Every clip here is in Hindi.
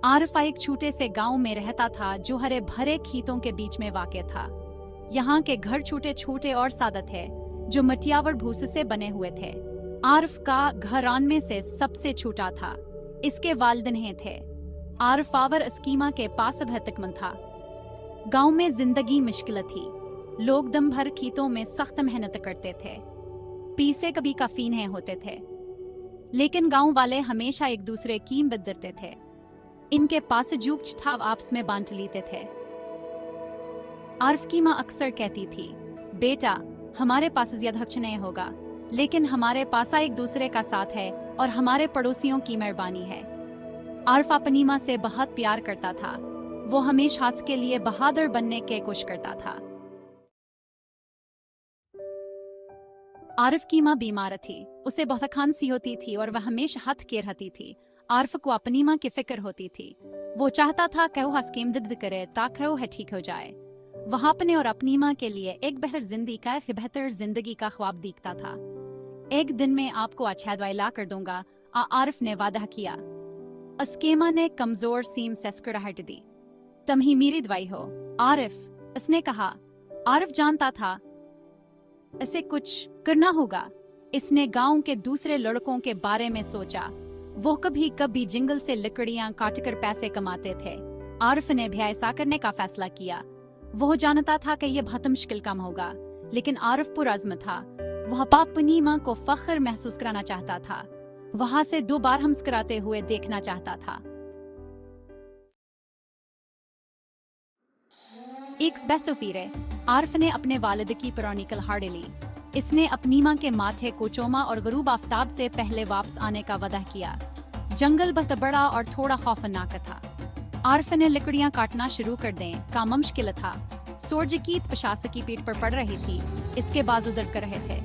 आरफा एक छोटे से गांव में रहता था जो हरे भरे खेतों के बीच में वाक़ था। यहाँ के घर छोटे छोटे और सादा थे, जो मटियावर भूसे से बने हुए थे। आरफ का घरान में से सबसे छोटा था। इसके वालिदैन हैं थे। आरफ आवर स्कीमा के पास अभ्यतकमन था। गांव में जिंदगी मुश्किल थी। लोग दम भर खेतों में सख्त मेहनत करते थे। पीसे कभी काफी नहीं होते थे, लेकिन गांव वाले हमेशा एक दूसरे की मदद करते थे। इनके पास जो कुछ था आपस में बांट लेते थे। आरफ की माँ अक्सर कहती थी, बेटा हमारे पास ज्यादा कुछ नहीं होगा, लेकिन हमारे पास एक दूसरे का साथ है और हमारे पड़ोसियों की मेहरबानी है। आरफ अपनी माँ से बहुत प्यार करता था। वो हमेशा उसके लिए बहादुर बनने की कोशिश करता था। आरफ की माँ बीमार थी। उसे बहुत खांसी होती थी और वह हमेशा हाथ के रहती थी। आरफ को अपनी माँ की फिक्र होती थी। वो चाहता था कि वह उसकी मदद करे ताकि वह ठीक हो जाए। वह अपने और अपनी माँ के लिए एक बेहतर जिंदगी का ख्वाब देखता था। एक दिन में आपको अच्छा दवाई ला कर दूंगा, आरफ ने वादा किया। उसकी माँ ने कमजोर सीम से मुस्कुराहट दी। तुम ही मेरी दवाई हो आरिफ, उसने कहा। आरिफ जानता था इसे कुछ करना होगा। इसने गांव के दूसरे लड़कों के बारे में सोचा। वो कभी कभी जंगल से लकड़ियां काटकर पैसे कमाते थे। आरिफ ने भी ऐसा करने का फैसला किया। वो जानता था कि यह बहुत मुश्किल काम होगा, लेकिन आरिफ पुरअज़्म था। वह अपनी माँ को फख्र महसूस कराना चाहता था। वहां से 2 बार हम मुस्कुराते हुए देखना चाहता था। एक सफीरे आरिफ ने अपने वालिद की पुरानी कलहाड़ी ली। इसने अपनी माँ के माथे को चूमा और गरूब आफ्ताब से पहले वापस आने का वादा किया। जंगल बहुत बड़ा और थोड़ा खौफनाक था। आरिफ ने लकड़ियां काटना शुरू कर दें। काम मुश्किल था। सूरज की तपिश की पीठ पर पड़ रही थी। इसके बाजू दर्द कर रहे थे,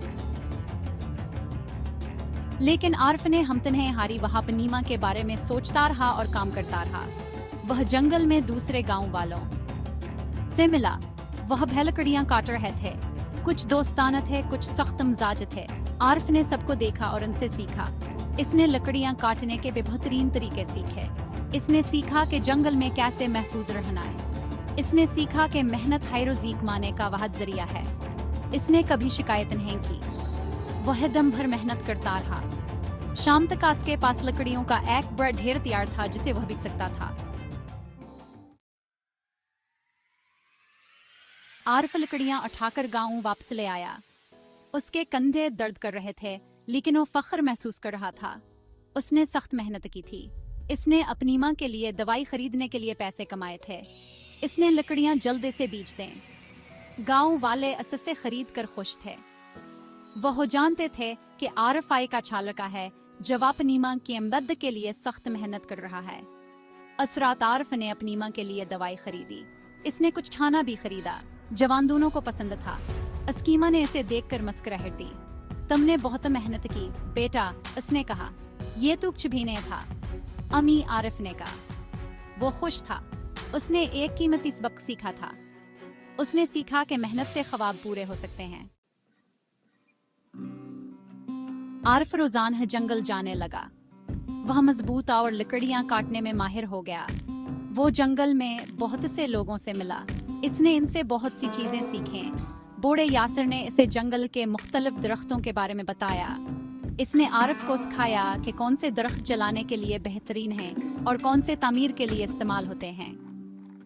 लेकिन आरिफ ने हमतने हारी। वह अपनी माँ के बारे में सोचता रहा और काम करता रहा। वह जंगल में दूसरे गाँव वालों से मिला। वह भी लकड़ियां काट रहे थे। कुछ दोस्ताना थे, कुछ सख्त मिजाज थे। आरिफ ने सबको देखा और उनसे सीखा। इसने लकड़ियां काटने के बेहतरीन तरीके सीखे। इसने सीखा कि जंगल में कैसे महफूज रहना है। इसने सीखा कि मेहनत है रोजी कमाने का वाहिद जरिया है। इसने कभी शिकायत नहीं की। वह दम भर मेहनत करता रहा। शाम तक उसके पास लकड़ियों का एक बड़ा ढेर तैयार था जिसे वह बिक सकता था। आरिफ लकड़ियां उठाकर गांव वापस ले आया। उसके कंधे दर्द कर रहे थे, लेकिन वो फख्र महसूस कर रहा था। उसने सख्त मेहनत की थी। इसने अपनी माँ के लिए दवाई खरीदने के लिए पैसे कमाए थे। इसने लकड़ियां जल्दी से बेच दें। गांव वाले इससे खरीद कर खुश थे। वह जानते थे कि आरिफ आय का चालका है, जब अपनी माँ की मदद के लिए सख्त मेहनत कर रहा है। असरात आरिफ ने अपनी माँ के लिए दवाई खरीदी। इसने कुछ खाना भी खरीदा। जवान दोनों को पसंद था। अस्कीमा ने इसे देखकर मुस्कुराहट दी। तुमने बहुत मेहनत की बेटा, उसने कहा। ये तो कुछ भी नहीं था, अमी, आरिफ ने कहा। वो खुश था। उसने एक कीमती सबक सीखा था। उसने सीखा कि मेहनत से ख्वाब पूरे हो सकते हैं। आरिफ रोजाना जंगल जाने लगा। वह मजबूत और लकड़ियां काटने में माहिर हो गया। वो जंगल में बहुत से लोगों से मिला। इसने इनसे बहुत सी चीजें सीखें। बूढ़े यासिर ने इसे जंगल के मुख्तलिफ दरख्तों के बारे में बताया। इसने आरिफ को सिखाया कि कौन से दरख्त जलाने के लिए बेहतरीन हैं और कौन से तामीर के लिए इस्तेमाल होते हैं।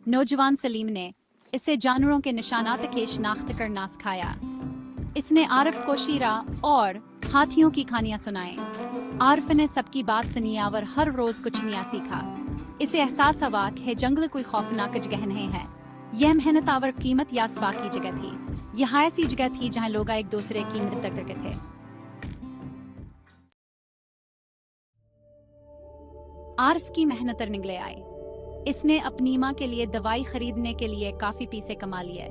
नौजवान सलीम ने इसे जानवरों के निशानात की शिनाख्त करना सिखाया। इसने आरिफ को शीरा और हाथियों की कहानियां सुनाई। आरिफ ने सबकी बात सुनी और हर रोज कुछ नया सीखा। इसे एहसास हुआ कि जंगल कोई खौफनाक जगह नहीं है। यह मेहनत और कीमत यासबा की जगह थी। यह ऐसी जगह थी जहां लोग एक दूसरे की मदद करते थे। आरिफ की मेहनत निकले आए। इसने अपनी माँ के लिए दवाई खरीदने के लिए काफी पैसे कमा लिए।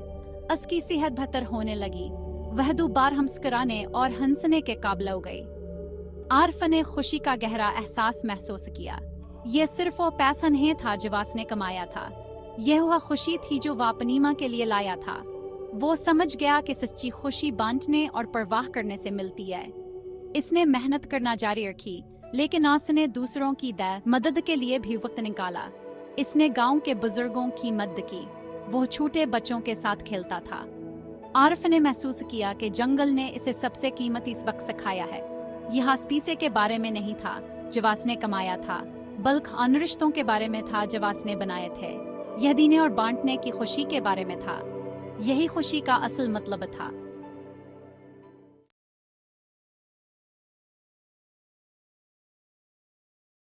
उसकी सेहत बेहतर होने लगी। वह 2 बार मुस्कुराने और हंसने के काबिल हो गई। आरिफ ने खुशी का गहरा एहसास महसूस किया। यह सिर्फ वो पैसा नहीं था जो उसने कमाया था, यह वह खुशी थी जो वह अपनी माँ के लिए लाया था। वो समझ गया कि सच्ची खुशी बांटने और परवाह करने से मिलती है। इसने मेहनत करना जारी रखी, लेकिन उसने दूसरों की मदद के लिए भी वक्त निकाला। इसने गांव के बुजुर्गों की मदद की। वो छोटे बच्चों के साथ खेलता था। आरिफ ने महसूस किया कि जंगल ने इसे सबसे कीमती सबक सिखाया है। यह हंस-पीसे के बारे में नहीं था जो उसने कमाया था, बल्कि उन रिश्तों के बारे में था जो उसने बनाए थे। यह देने और बांटने की खुशी के बारे में था। यही खुशी का असल मतलब था।